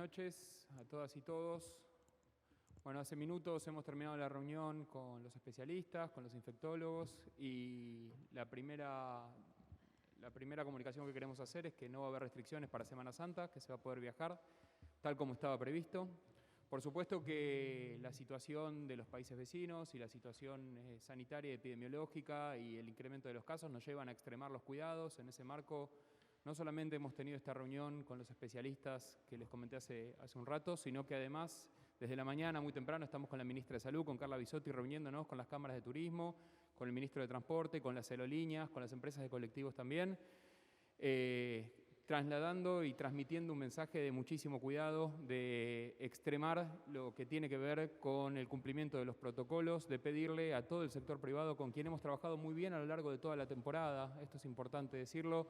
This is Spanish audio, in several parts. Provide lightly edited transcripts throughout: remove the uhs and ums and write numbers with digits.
noches a todas y todos. Bueno, hace minutos hemos terminado la reunión con los especialistas, con los infectólogos y la primera comunicación que queremos hacer es que no va a haber restricciones para Semana Santa, que se va a poder viajar tal como estaba previsto. Por supuesto que la situación de los países vecinos y la situación sanitaria y epidemiológica y el incremento de los casos nos llevan a extremar los cuidados. En ese marco, no solamente hemos tenido esta reunión con los especialistas que les comenté hace un rato, sino que además, desde la mañana, muy temprano, estamos con la ministra de Salud, con Carla Bisotti, reuniéndonos con las cámaras de turismo, con el ministro de Transporte, con las aerolíneas, con las empresas de colectivos también, trasladando y transmitiendo un mensaje de muchísimo cuidado, de extremar lo que tiene que ver con el cumplimiento de los protocolos, de pedirle a todo el sector privado con quien hemos trabajado muy bien a lo largo de toda la temporada, esto es importante decirlo.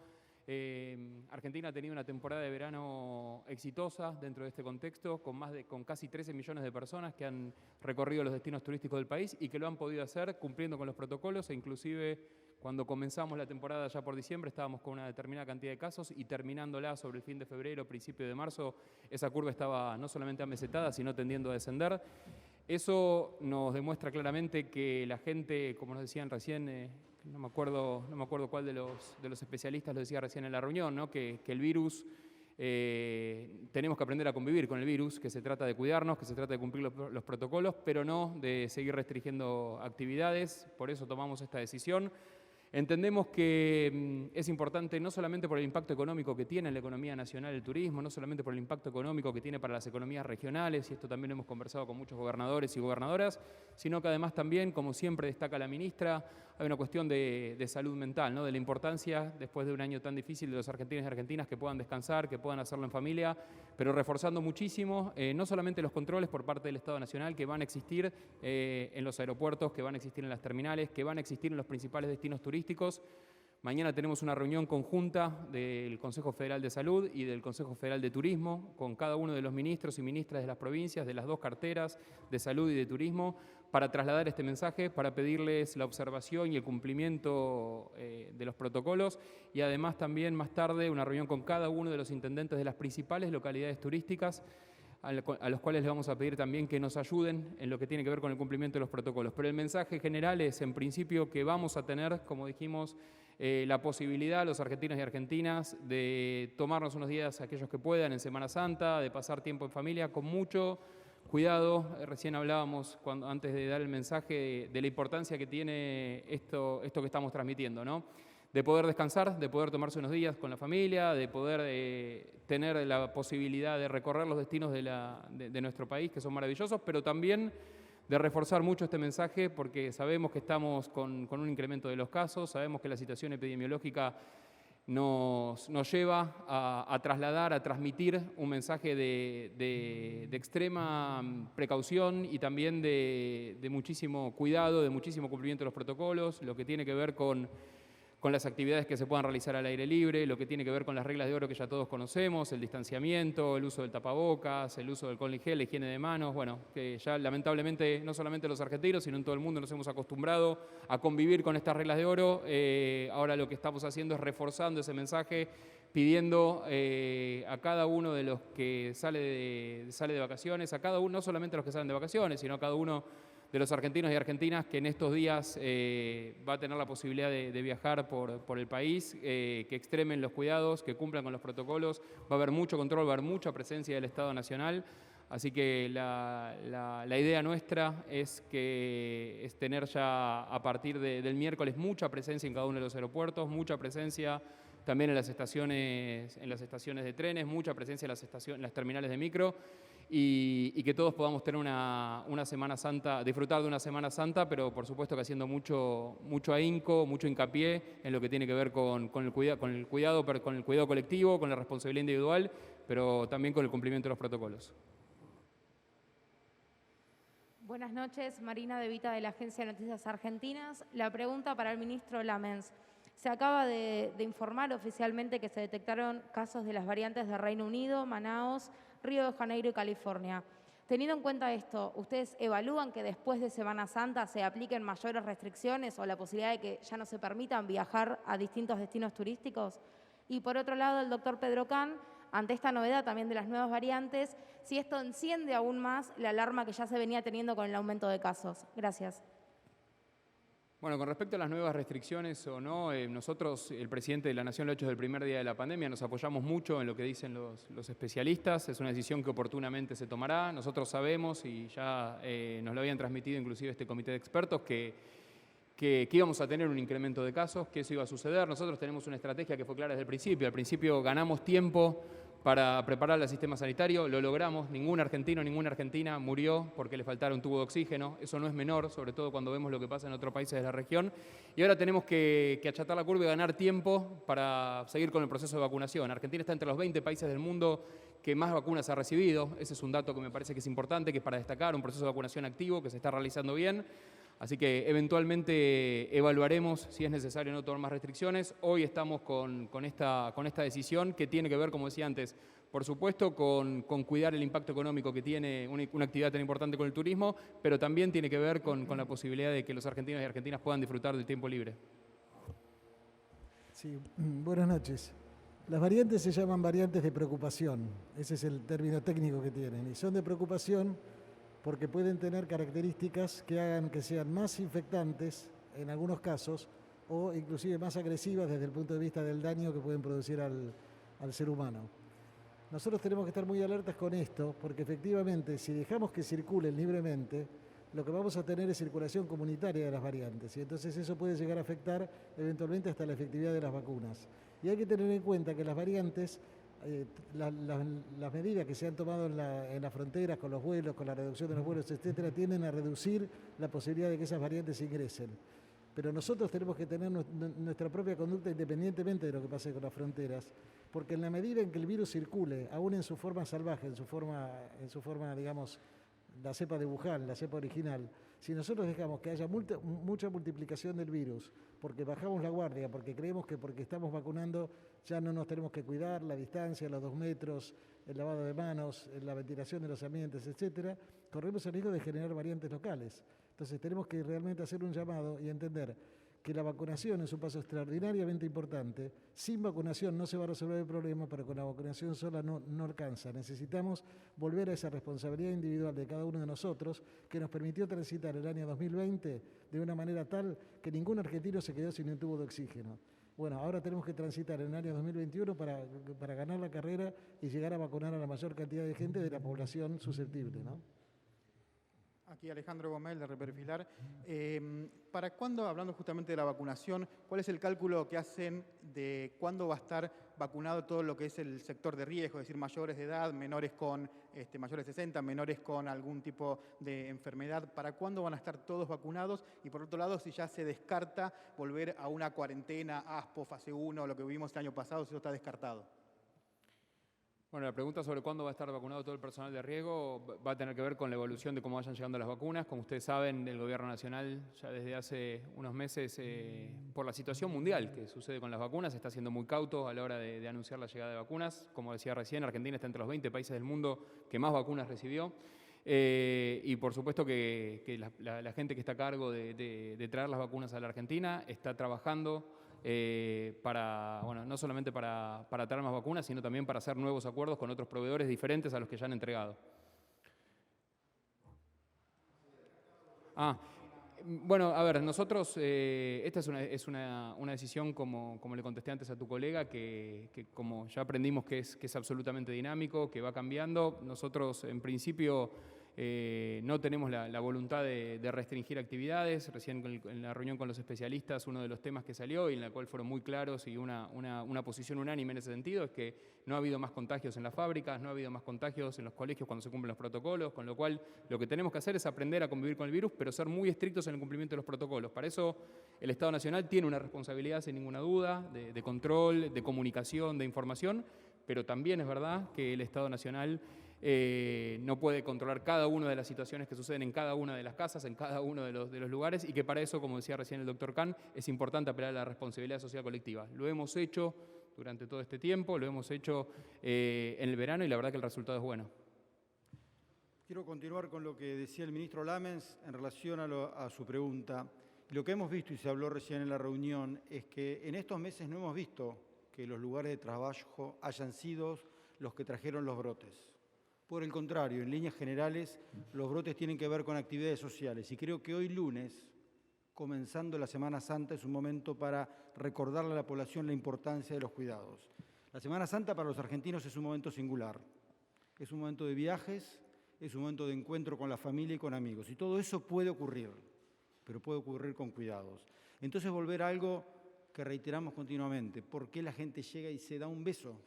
Argentina ha tenido una temporada de verano exitosa dentro de este contexto, con casi 13 millones de personas que han recorrido los destinos turísticos del país y que lo han podido hacer cumpliendo con los protocolos e inclusive cuando comenzamos la temporada ya por diciembre estábamos con una determinada cantidad de casos y terminándola sobre el fin de febrero, principio de marzo, esa curva estaba no solamente amesetada, sino tendiendo a descender. Eso nos demuestra claramente que la gente, como nos decían recién, no me acuerdo cuál de los especialistas lo decía recién en la reunión, ¿no? que el virus, tenemos que aprender a convivir con el virus, que se trata de cuidarnos, que se trata de cumplir los protocolos, pero no de seguir restringiendo actividades. Por eso tomamos esta decisión. Entendemos que es importante no solamente por el impacto económico que tiene en la economía nacional el turismo, no solamente por el impacto económico que tiene para las economías regionales, y esto también hemos conversado con muchos gobernadores y gobernadoras, sino que además también, como siempre destaca la ministra, hay una cuestión de salud mental, ¿no? De la importancia, después de un año tan difícil, de los argentinos y argentinas que puedan descansar, que puedan hacerlo en familia, pero reforzando muchísimo, no solamente los controles por parte del Estado Nacional que van a existir en los aeropuertos, que van a existir en las terminales, que van a existir en los principales destinos turísticos. Mañana tenemos una reunión conjunta del Consejo Federal de Salud y del Consejo Federal de Turismo con cada uno de los ministros y ministras de las provincias, de las dos carteras de salud y de turismo, para trasladar este mensaje, para pedirles la observación y el cumplimiento de los protocolos y además también más tarde una reunión con cada uno de los intendentes de las principales localidades turísticas a los cuales les vamos a pedir también que nos ayuden en lo que tiene que ver con el cumplimiento de los protocolos. Pero el mensaje general es, en principio, que vamos a tener, como dijimos, la posibilidad, los argentinos y argentinas, de tomarnos unos días, aquellos que puedan, en Semana Santa, de pasar tiempo en familia con mucho cuidado. Recién hablábamos, antes de dar el mensaje, de la importancia que tiene esto que estamos transmitiendo, ¿no? De poder descansar, de poder tomarse unos días con la familia, de poder tener la posibilidad de recorrer los destinos de nuestro país, que son maravillosos, pero también de reforzar mucho este mensaje porque sabemos que estamos con un incremento de los casos, sabemos que la situación epidemiológica nos lleva a trasladar, a transmitir un mensaje de extrema precaución y también de muchísimo cuidado, de muchísimo cumplimiento de los protocolos, lo que tiene que ver con las actividades que se puedan realizar al aire libre, lo que tiene que ver con las reglas de oro que ya todos conocemos, el distanciamiento, el uso del tapabocas, el uso del alcohol en gel, la higiene de manos, bueno, que ya lamentablemente no solamente los argentinos, sino en todo el mundo nos hemos acostumbrado a convivir con estas reglas de oro. Ahora lo que estamos haciendo es reforzando ese mensaje, pidiendo a cada uno de los que sale de vacaciones, a cada uno, no solamente a los que salen de vacaciones, sino a cada uno de los argentinos y argentinas que en estos días va a tener la posibilidad de viajar por el país, que extremen los cuidados, que cumplan con los protocolos. Va a haber mucho control, va a haber mucha presencia del Estado Nacional. Así que la idea nuestra es tener ya a partir del miércoles mucha presencia en cada uno de los aeropuertos, mucha presencia también en las estaciones de trenes, mucha presencia en las terminales de micro y que todos podamos tener una Semana Santa, disfrutar de una Semana Santa, pero por supuesto que haciendo mucho ahínco, mucho hincapié en lo que tiene que ver con el cuidado colectivo, con la responsabilidad individual, pero también con el cumplimiento de los protocolos. Buenas noches, Marina De Vita de la Agencia de Noticias Argentinas. La pregunta para el ministro Lamens. Se acaba de informar oficialmente que se detectaron casos de las variantes de Reino Unido, Manaos, Río de Janeiro y California. Teniendo en cuenta esto, ¿ustedes evalúan que después de Semana Santa se apliquen mayores restricciones o la posibilidad de que ya no se permitan viajar a distintos destinos turísticos? Y por otro lado, el doctor Pedro Can ante esta novedad también de las nuevas variantes, si esto enciende aún más la alarma que ya se venía teniendo con el aumento de casos. Gracias. Bueno, con respecto a las nuevas restricciones o no, nosotros, el presidente de la Nación lo ha hecho desde el primer día de la pandemia, nos apoyamos mucho en lo que dicen los especialistas, es una decisión que oportunamente se tomará. Nosotros sabemos, y ya nos lo habían transmitido inclusive este comité de expertos, que íbamos a tener un incremento de casos, que eso iba a suceder. Nosotros tenemos una estrategia que fue clara desde el principio. Al principio ganamos tiempo para preparar el sistema sanitario, lo logramos, ningún argentino, ninguna argentina murió porque le faltara un tubo de oxígeno, eso no es menor, sobre todo cuando vemos lo que pasa en otros países de la región, y ahora tenemos que achatar la curva y ganar tiempo para seguir con el proceso de vacunación. Argentina está entre los 20 países del mundo que más vacunas ha recibido, ese es un dato que me parece que es importante, que es para destacar, un proceso de vacunación activo que se está realizando bien. Así que eventualmente evaluaremos si es necesario o no tomar más restricciones. Hoy estamos con esta decisión que tiene que ver, como decía antes, por supuesto con cuidar el impacto económico que tiene una actividad tan importante con el turismo, pero también tiene que ver con la posibilidad de que los argentinos y argentinas puedan disfrutar del tiempo libre. Sí, buenas noches. Las variantes se llaman variantes de preocupación, ese es el término técnico que tienen, y son de preocupación porque pueden tener características que hagan que sean más infectantes en algunos casos o inclusive más agresivas desde el punto de vista del daño que pueden producir al ser humano. Nosotros tenemos que estar muy alertas con esto porque efectivamente si dejamos que circulen libremente, lo que vamos a tener es circulación comunitaria de las variantes y entonces eso puede llegar a afectar eventualmente hasta la efectividad de las vacunas. Y hay que tener en cuenta que las variantes, las medidas que se han tomado en las fronteras con los vuelos, con la reducción de los vuelos, etcétera, tienden a reducir la posibilidad de que esas variantes ingresen. Pero nosotros tenemos que tener nuestra propia conducta independientemente de lo que pase con las fronteras, porque en la medida en que el virus circule, aún en su forma salvaje, en su forma, digamos, la cepa de Wuhan, la cepa original, si nosotros dejamos que haya mucha multiplicación del virus, porque bajamos la guardia, porque creemos que porque estamos vacunando ya no nos tenemos que cuidar, la distancia, los 2 metros, el lavado de manos, la ventilación de los ambientes, etcétera, corremos el riesgo de generar variantes locales. Entonces tenemos que realmente hacer un llamado y entender que la vacunación es un paso extraordinariamente importante. Sin vacunación no se va a resolver el problema, pero con la vacunación sola no alcanza. Necesitamos volver a esa responsabilidad individual de cada uno de nosotros que nos permitió transitar el año 2020 de una manera tal que ningún argentino se quedó sin un tubo de oxígeno. Bueno, ahora tenemos que transitar en el año 2021 para ganar la carrera y llegar a vacunar a la mayor cantidad de gente de la población susceptible, ¿no? Aquí Alejandro Gómez de Reperfilar. ¿Para cuándo, hablando justamente de la vacunación, cuál es el cálculo que hacen de cuándo va a estar vacunado todo lo que es el sector de riesgo, es decir, mayores de edad, menores con mayores de 60, menores con algún tipo de enfermedad? ¿Para cuándo van a estar todos vacunados? Y por otro lado, si ya se descarta volver a una cuarentena, ASPO, fase 1, lo que vivimos el año pasado, si eso está descartado. Bueno, la pregunta sobre cuándo va a estar vacunado todo el personal de riesgo va a tener que ver con la evolución de cómo vayan llegando las vacunas. Como ustedes saben, el Gobierno Nacional ya desde hace unos meses, por la situación mundial que sucede con las vacunas, está siendo muy cauto a la hora de anunciar la llegada de vacunas. Como decía recién, Argentina está entre los 20 países del mundo que más vacunas recibió. Y por supuesto que la gente que está a cargo de traer las vacunas a la Argentina está trabajando no solamente para traer más vacunas, sino también para hacer nuevos acuerdos con otros proveedores diferentes a los que ya han entregado. Bueno, a ver, nosotros, esta es una decisión, como le contesté antes a tu colega, que como ya aprendimos que es absolutamente dinámico, que va cambiando. Nosotros, en principio, no tenemos la voluntad de restringir actividades. Recién en la reunión con los especialistas, uno de los temas que salió y en la cual fueron muy claros y una posición unánime en ese sentido es que no ha habido más contagios en las fábricas, no ha habido más contagios en los colegios cuando se cumplen los protocolos, con lo cual lo que tenemos que hacer es aprender a convivir con el virus, pero ser muy estrictos en el cumplimiento de los protocolos. Para eso el Estado Nacional tiene una responsabilidad, sin ninguna duda, de control, de comunicación, de información, pero también es verdad que el Estado Nacional no puede controlar cada una de las situaciones que suceden en cada una de las casas, en cada uno de los lugares, y que para eso, como decía recién el doctor Khan, es importante apelar a la responsabilidad social colectiva. Lo hemos hecho durante todo este tiempo, lo hemos hecho en el verano y la verdad que el resultado es bueno. Quiero continuar con lo que decía el ministro Lamens en relación a su pregunta. Lo que hemos visto, y se habló recién en la reunión, es que en estos meses no hemos visto que los lugares de trabajo hayan sido los que trajeron los brotes. Por el contrario, en líneas generales, los brotes tienen que ver con actividades sociales y creo que hoy lunes, comenzando la Semana Santa, es un momento para recordarle a la población la importancia de los cuidados. La Semana Santa para los argentinos es un momento singular. Es un momento de viajes, es un momento de encuentro con la familia y con amigos. Y todo eso puede ocurrir, pero puede ocurrir con cuidados. Entonces volver a algo que reiteramos continuamente. ¿Por qué la gente llega y se da un beso?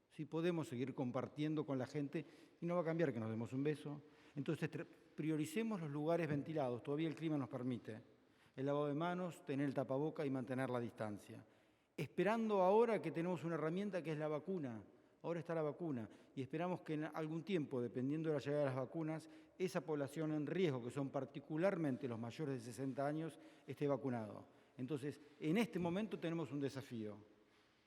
Si podemos seguir compartiendo con la gente y no va a cambiar que nos demos un beso. Entonces prioricemos los lugares ventilados. Todavía el clima nos permite. El lavado de manos, tener el tapaboca y mantener la distancia. Esperando ahora que tenemos una herramienta que es la vacuna. Ahora está la vacuna y esperamos que en algún tiempo, dependiendo de la llegada de las vacunas, esa población en riesgo, que son particularmente los mayores de 60 años, esté vacunado. Entonces, en este momento tenemos un desafío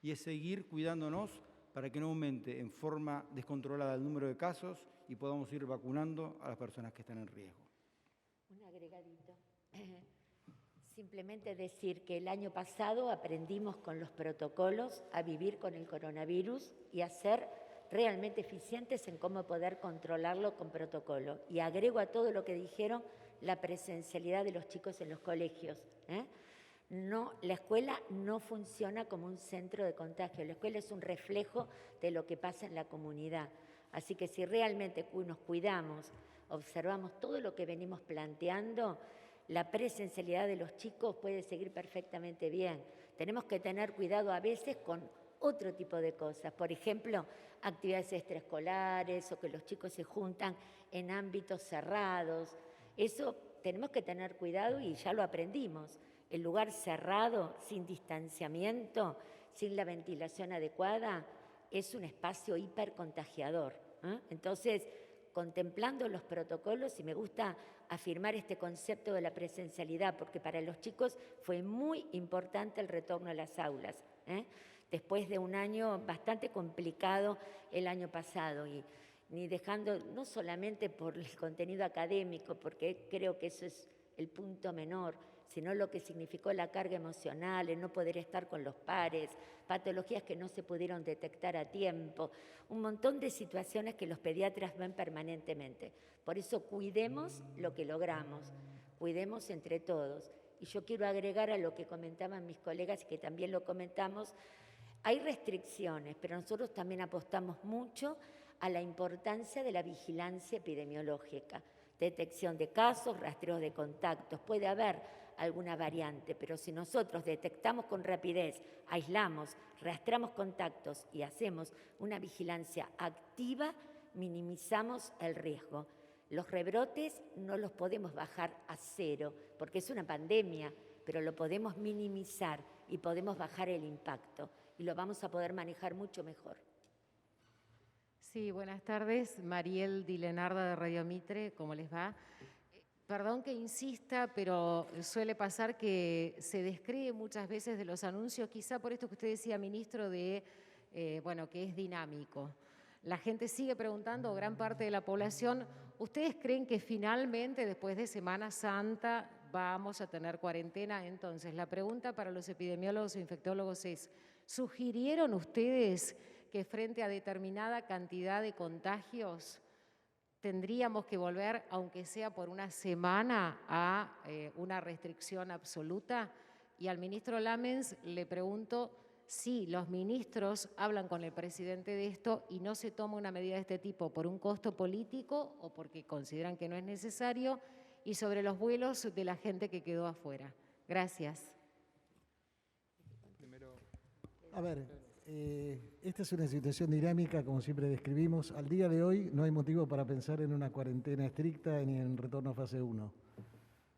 y es seguir cuidándonos para que no aumente en forma descontrolada el número de casos y podamos ir vacunando a las personas que están en riesgo. Un agregadito. Simplemente decir que el año pasado aprendimos con los protocolos a vivir con el coronavirus y a ser realmente eficientes en cómo poder controlarlo con protocolo. Y agrego a todo lo que dijeron la presencialidad de los chicos en los colegios. No, la escuela no funciona como un centro de contagio, la escuela es un reflejo de lo que pasa en la comunidad. Así que si realmente nos cuidamos, observamos todo lo que venimos planteando, la presencialidad de los chicos puede seguir perfectamente bien. Tenemos que tener cuidado a veces con otro tipo de cosas, por ejemplo, actividades extraescolares o que los chicos se juntan en ámbitos cerrados. Eso tenemos que tener cuidado y ya lo aprendimos. El lugar cerrado, sin distanciamiento, sin la ventilación adecuada, es un espacio hipercontagiador. Entonces, contemplando los protocolos, y me gusta afirmar este concepto de la presencialidad, porque para los chicos fue muy importante el retorno a las aulas, después de un año bastante complicado el año pasado, y ni dejando, no solamente por el contenido académico, porque creo que eso es el punto menor, sino lo que significó la carga emocional, el no poder estar con los pares, patologías que no se pudieron detectar a tiempo, un montón de situaciones que los pediatras ven permanentemente. Por eso cuidemos lo que logramos, cuidemos entre todos. Y yo quiero agregar a lo que comentaban mis colegas y que también lo comentamos, hay restricciones, pero nosotros también apostamos mucho a la importancia de la vigilancia epidemiológica, detección de casos, rastreo de contactos. Puede haber alguna variante, pero si nosotros detectamos con rapidez, aislamos, rastreamos contactos y hacemos una vigilancia activa, minimizamos el riesgo. Los rebrotes no los podemos bajar a cero, porque es una pandemia, pero lo podemos minimizar y podemos bajar el impacto y lo vamos a poder manejar mucho mejor. Sí, buenas tardes. Mariel Dilenarda de Radio Mitre, ¿cómo les va? Perdón que insista, pero suele pasar que se descree muchas veces de los anuncios, quizá por esto que usted decía, ministro, de que es dinámico. La gente sigue preguntando, gran parte de la población, ¿ustedes creen que finalmente después de Semana Santa vamos a tener cuarentena? Entonces, la pregunta para los epidemiólogos e infectólogos es, ¿sugirieron ustedes que frente a determinada cantidad de contagios tendríamos que volver, aunque sea por una semana, a una restricción absoluta? Y al ministro Lamens le pregunto si los ministros hablan con el presidente de esto y no se toma una medida de este tipo por un costo político o porque consideran que no es necesario, y sobre los vuelos de la gente que quedó afuera. Gracias. A ver, esta es una situación dinámica, como siempre describimos. Al día de hoy no hay motivo para pensar en una cuarentena estricta ni en retorno a fase 1.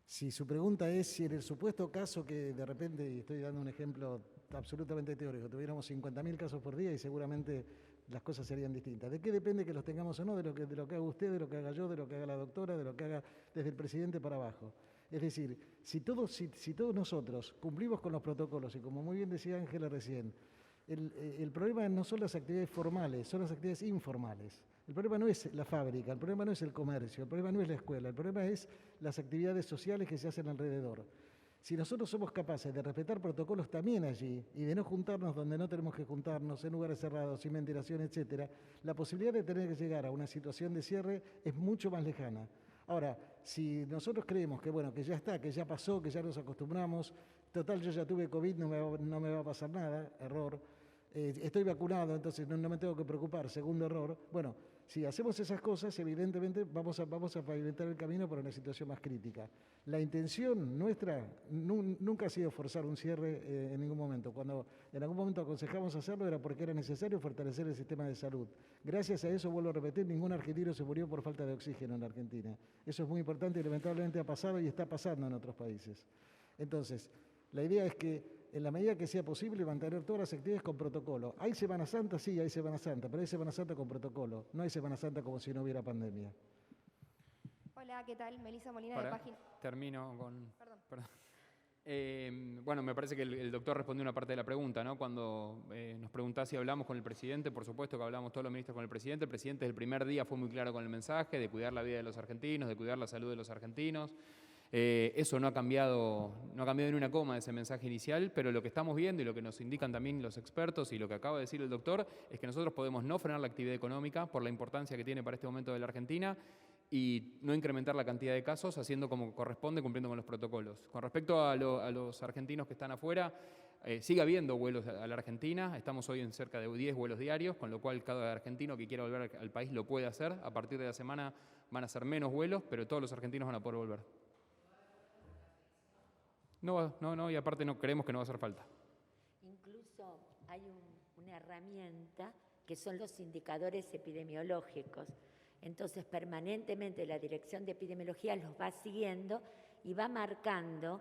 Si su pregunta es si en el supuesto caso que de repente, y estoy dando un ejemplo absolutamente teórico, tuviéramos 50.000 casos por día y seguramente las cosas serían distintas. ¿De qué depende que los tengamos o no? De lo que haga usted, de lo que haga yo, de lo que haga la doctora, de lo que haga desde el presidente para abajo. Es decir, si todos nosotros cumplimos con los protocolos, y como muy bien decía Ángela recién, el problema no son las actividades formales, son las actividades informales. El problema no es la fábrica, el problema no es el comercio, el problema no es la escuela, el problema es las actividades sociales que se hacen alrededor. Si nosotros somos capaces de respetar protocolos también allí y de no juntarnos donde no tenemos que juntarnos, en lugares cerrados, sin ventilación, etcétera, la posibilidad de tener que llegar a una situación de cierre es mucho más lejana. Ahora, si nosotros creemos que bueno, que ya está, que ya pasó, que ya nos acostumbramos, total yo ya tuve COVID, no me va a pasar nada, error. Estoy vacunado, entonces no me tengo que preocupar, segundo error. Bueno, si hacemos esas cosas, evidentemente vamos a pavimentar el camino para una situación más crítica. La intención nuestra nunca ha sido forzar un cierre en ningún momento. Cuando en algún momento aconsejamos hacerlo era porque era necesario fortalecer el sistema de salud. Gracias a eso, vuelvo a repetir, ningún argentino se murió por falta de oxígeno en la Argentina. Eso es muy importante y lamentablemente ha pasado y está pasando en otros países. Entonces, la idea es que en la medida que sea posible mantener todas las actividades con protocolo. ¿Hay Semana Santa? Sí, hay Semana Santa, pero hay Semana Santa con protocolo. No hay Semana Santa como si no hubiera pandemia. Hola, ¿qué tal? Melissa Molina de Página... Termino con... Perdón. Bueno, me parece que el doctor respondió una parte de la pregunta, ¿no? Cuando nos preguntaba si hablamos con el presidente, por supuesto que hablamos todos los ministros con el presidente. El presidente desde el primer día fue muy claro con el mensaje de cuidar la vida de los argentinos, de cuidar la salud de los argentinos. Eso no ha cambiado ni una coma de ese mensaje inicial, pero lo que estamos viendo y lo que nos indican también los expertos y lo que acaba de decir el doctor es que nosotros podemos no frenar la actividad económica por la importancia que tiene para este momento de la Argentina y no incrementar la cantidad de casos haciendo como corresponde, cumpliendo con los protocolos. Con respecto a los argentinos que están afuera, sigue habiendo vuelos a la Argentina, estamos hoy en cerca de 10 vuelos diarios, con lo cual cada argentino que quiera volver al país lo puede hacer. A partir de la semana van a ser menos vuelos, pero todos los argentinos van a poder volver. No, y aparte no creemos que no va a hacer falta. Incluso hay una herramienta que son los indicadores epidemiológicos. Entonces, permanentemente la Dirección de Epidemiología los va siguiendo y va marcando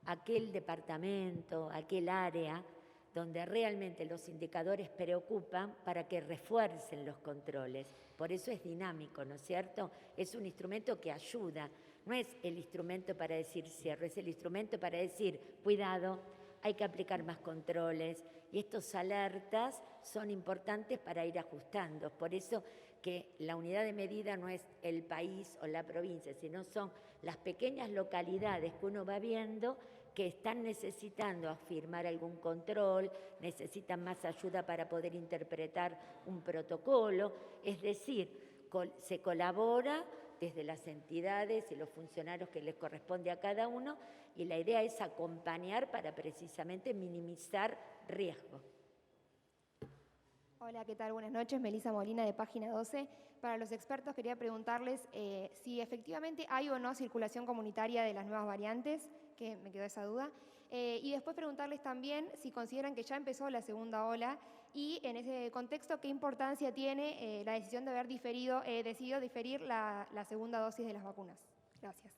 aquel departamento, aquel área donde realmente los indicadores preocupan para que refuercen los controles. Por eso es dinámico, ¿no es cierto? Es un instrumento que ayuda. No es el instrumento para decir cierre, es el instrumento para decir, cuidado, hay que aplicar más controles. Y estos alertas son importantes para ir ajustando. Por eso que la unidad de medida no es el país o la provincia, sino son las pequeñas localidades que uno va viendo que están necesitando afirmar algún control, necesitan más ayuda para poder interpretar un protocolo. Es decir, se colabora desde las entidades y los funcionarios que les corresponde a cada uno, y la idea es acompañar para precisamente minimizar riesgo. Hola, ¿qué tal? Buenas noches, Melissa Molina de Página 12. Para los expertos quería preguntarles si efectivamente hay o no circulación comunitaria de las nuevas variantes, que me quedó esa duda, y después preguntarles también si consideran que ya empezó la segunda ola y en ese contexto qué importancia tiene la decisión de haber decidido diferir la segunda dosis de las vacunas. Gracias.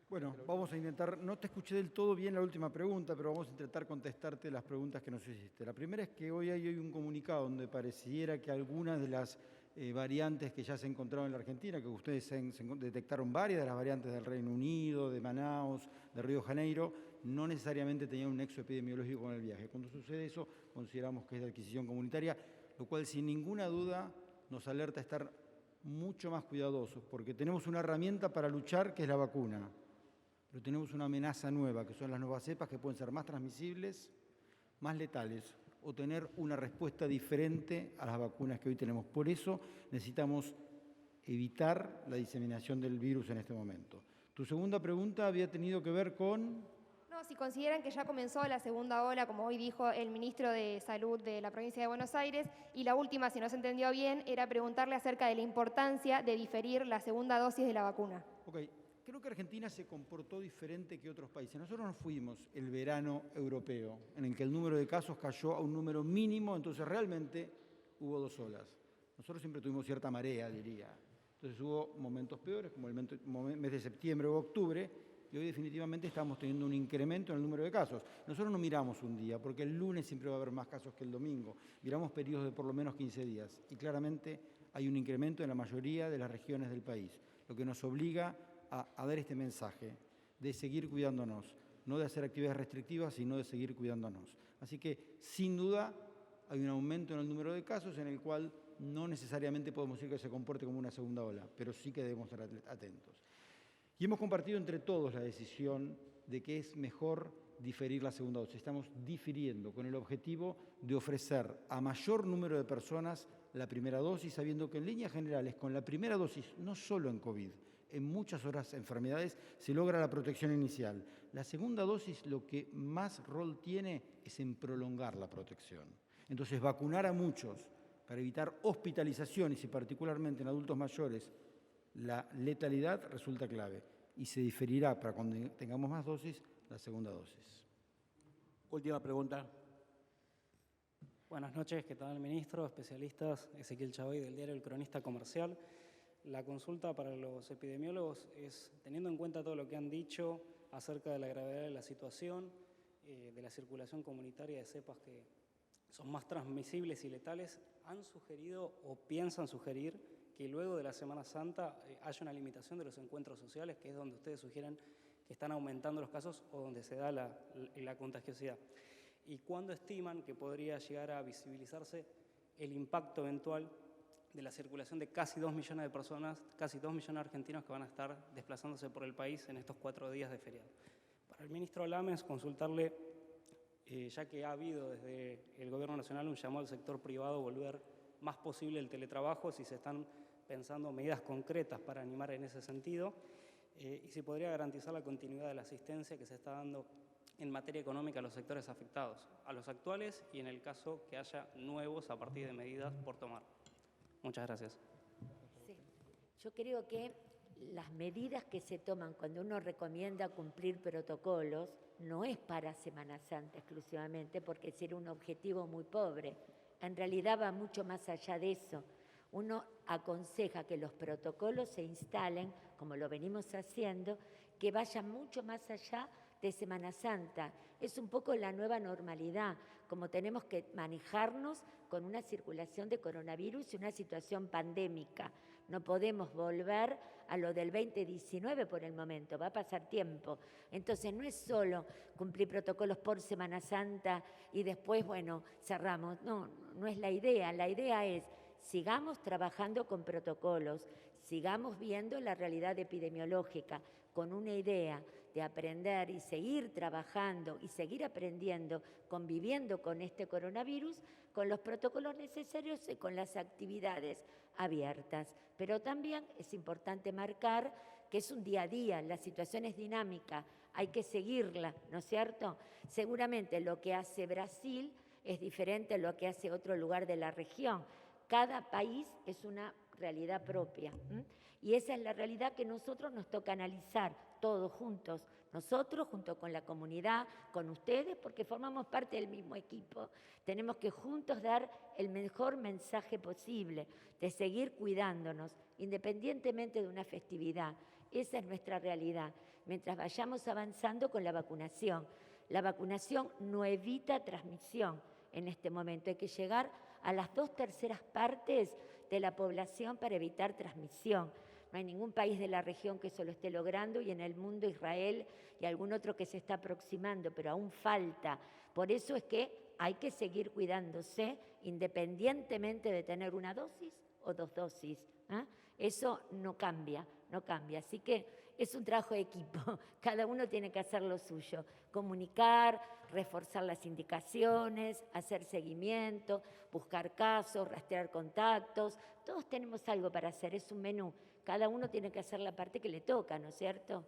Bueno, vamos a intentar, no te escuché del todo bien la última pregunta, pero vamos a intentar contestarte las preguntas que nos hiciste. La primera es que hoy hay un comunicado donde pareciera que algunas de las variantes que ya se encontraron en la Argentina, que ustedes detectaron varias de las variantes del Reino Unido, de Manaus, de Río de Janeiro, no necesariamente tenían un nexo epidemiológico con el viaje. Cuando sucede eso, consideramos que es de adquisición comunitaria, lo cual sin ninguna duda nos alerta a estar mucho más cuidadosos, porque tenemos una herramienta para luchar que es la vacuna, pero tenemos una amenaza nueva, que son las nuevas cepas que pueden ser más transmisibles, más letales, o tener una respuesta diferente a las vacunas que hoy tenemos. Por eso necesitamos evitar la diseminación del virus en este momento. Tu segunda pregunta había tenido que ver con... No, si consideran que ya comenzó la segunda ola, como hoy dijo el ministro de Salud de la provincia de Buenos Aires, y la última, si no se entendió bien, era preguntarle acerca de la importancia de diferir la segunda dosis de la vacuna. Ok, creo que Argentina se comportó diferente que otros países. Nosotros nos fuimos el verano europeo, en el que el número de casos cayó a un número mínimo, entonces realmente hubo dos olas. Nosotros siempre tuvimos cierta marea, diría. Entonces hubo momentos peores, como el mes de septiembre o octubre, y hoy definitivamente estamos teniendo un incremento en el número de casos. Nosotros no miramos un día, porque el lunes siempre va a haber más casos que el domingo. Miramos periodos de por lo menos 15 días, y claramente hay un incremento en la mayoría de las regiones del país, lo que nos obliga a dar este mensaje de seguir cuidándonos, no de hacer actividades restrictivas, sino de seguir cuidándonos. Así que, sin duda, hay un aumento en el número de casos en el cual no necesariamente podemos decir que se comporte como una segunda ola, pero sí que debemos estar atentos. Y hemos compartido entre todos la decisión de que es mejor diferir la segunda dosis. Estamos difiriendo con el objetivo de ofrecer a mayor número de personas la primera dosis, sabiendo que en líneas generales, con la primera dosis, no solo en COVID, en muchas otras enfermedades se logra la protección inicial. La segunda dosis lo que más rol tiene es en prolongar la protección. Entonces, vacunar a muchos para evitar hospitalizaciones y particularmente en adultos mayores, la letalidad resulta clave y se diferirá para cuando tengamos más dosis la segunda dosis. Última pregunta. Buenas noches, ¿qué tal, ministro? Especialistas, Ezequiel Chavoy del diario El Cronista Comercial. La consulta para los epidemiólogos es, teniendo en cuenta todo lo que han dicho acerca de la gravedad de la situación, de la circulación comunitaria de cepas que son más transmisibles y letales, ¿han sugerido o piensan sugerir que luego de la Semana Santa haya una limitación de los encuentros sociales, que es donde ustedes sugieren que están aumentando los casos o donde se da la contagiosidad? ¿Y cuándo estiman que podría llegar a visibilizarse el impacto eventual de la circulación de casi 2 millones de personas, casi 2 millones de argentinos que van a estar desplazándose por el país en estos 4 días de feriado? Para el ministro Lames, consultarle, ya que ha habido desde el Gobierno Nacional un llamado al sector privado a volver más posible el teletrabajo, si se están pensando medidas concretas para animar en ese sentido, y si podría garantizar la continuidad de la asistencia que se está dando en materia económica a los sectores afectados, a los actuales y en el caso que haya nuevos a partir de medidas por tomar. Muchas gracias. Sí. Yo creo que las medidas que se toman cuando uno recomienda cumplir protocolos no es para Semana Santa exclusivamente, porque sería un objetivo muy pobre. En realidad va mucho más allá de eso. Uno aconseja que los protocolos se instalen, como lo venimos haciendo, que vayan mucho más allá de Semana Santa. Es un poco la nueva normalidad, como tenemos que manejarnos con una circulación de coronavirus y una situación pandémica. No podemos volver a lo del 2019 por el momento, va a pasar tiempo. Entonces no es solo cumplir protocolos por Semana Santa y después, bueno, cerramos. No, no es la idea. La idea es sigamos trabajando con protocolos, sigamos viendo la realidad epidemiológica con una idea de aprender y seguir trabajando y seguir aprendiendo, conviviendo con este coronavirus, con los protocolos necesarios y con las actividades abiertas. Pero también es importante marcar que es un día a día, la situación es dinámica, hay que seguirla, ¿no es cierto? Seguramente lo que hace Brasil es diferente a lo que hace otro lugar de la región. Cada país es una realidad propia. Y esa es la realidad que nosotros nos toca analizar todos juntos. Nosotros, junto con la comunidad, con ustedes, porque formamos parte del mismo equipo, tenemos que juntos dar el mejor mensaje posible de seguir cuidándonos, independientemente de una festividad. Esa es nuestra realidad. Mientras vayamos avanzando con la vacunación. La vacunación no evita transmisión en este momento. Hay que llegar a las 2/3 partes de la población para evitar transmisión. No hay ningún país de la región que eso lo esté logrando y en el mundo Israel y algún otro que se está aproximando, pero aún falta. Por eso es que hay que seguir cuidándose independientemente de tener una dosis o 2 dosis. Eso no cambia, no cambia. Así que es un trabajo de equipo, cada uno tiene que hacer lo suyo, comunicar, reforzar las indicaciones, hacer seguimiento, buscar casos, rastrear contactos, todos tenemos algo para hacer, es un menú, cada uno tiene que hacer la parte que le toca, ¿no es cierto?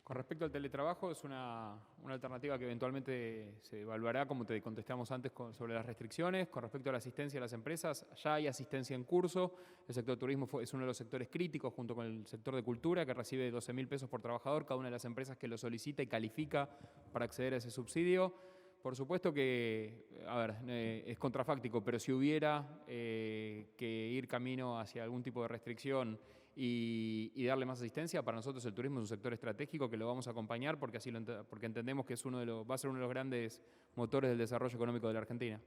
Con respecto al teletrabajo, es una alternativa que eventualmente se evaluará, como te contestamos antes, sobre las restricciones. Con respecto a la asistencia a las empresas, ya hay asistencia en curso. El sector turismo es uno de los sectores críticos, junto con el sector de cultura, que recibe 12.000 pesos por trabajador, cada una de las empresas que lo solicita y califica para acceder a ese subsidio. Por supuesto que, es contrafáctico, pero si hubiera que ir camino hacia algún tipo de restricción y darle más asistencia, para nosotros el turismo es un sector estratégico que lo vamos a acompañar porque entendemos que va a ser uno de los grandes motores del desarrollo económico de la Argentina.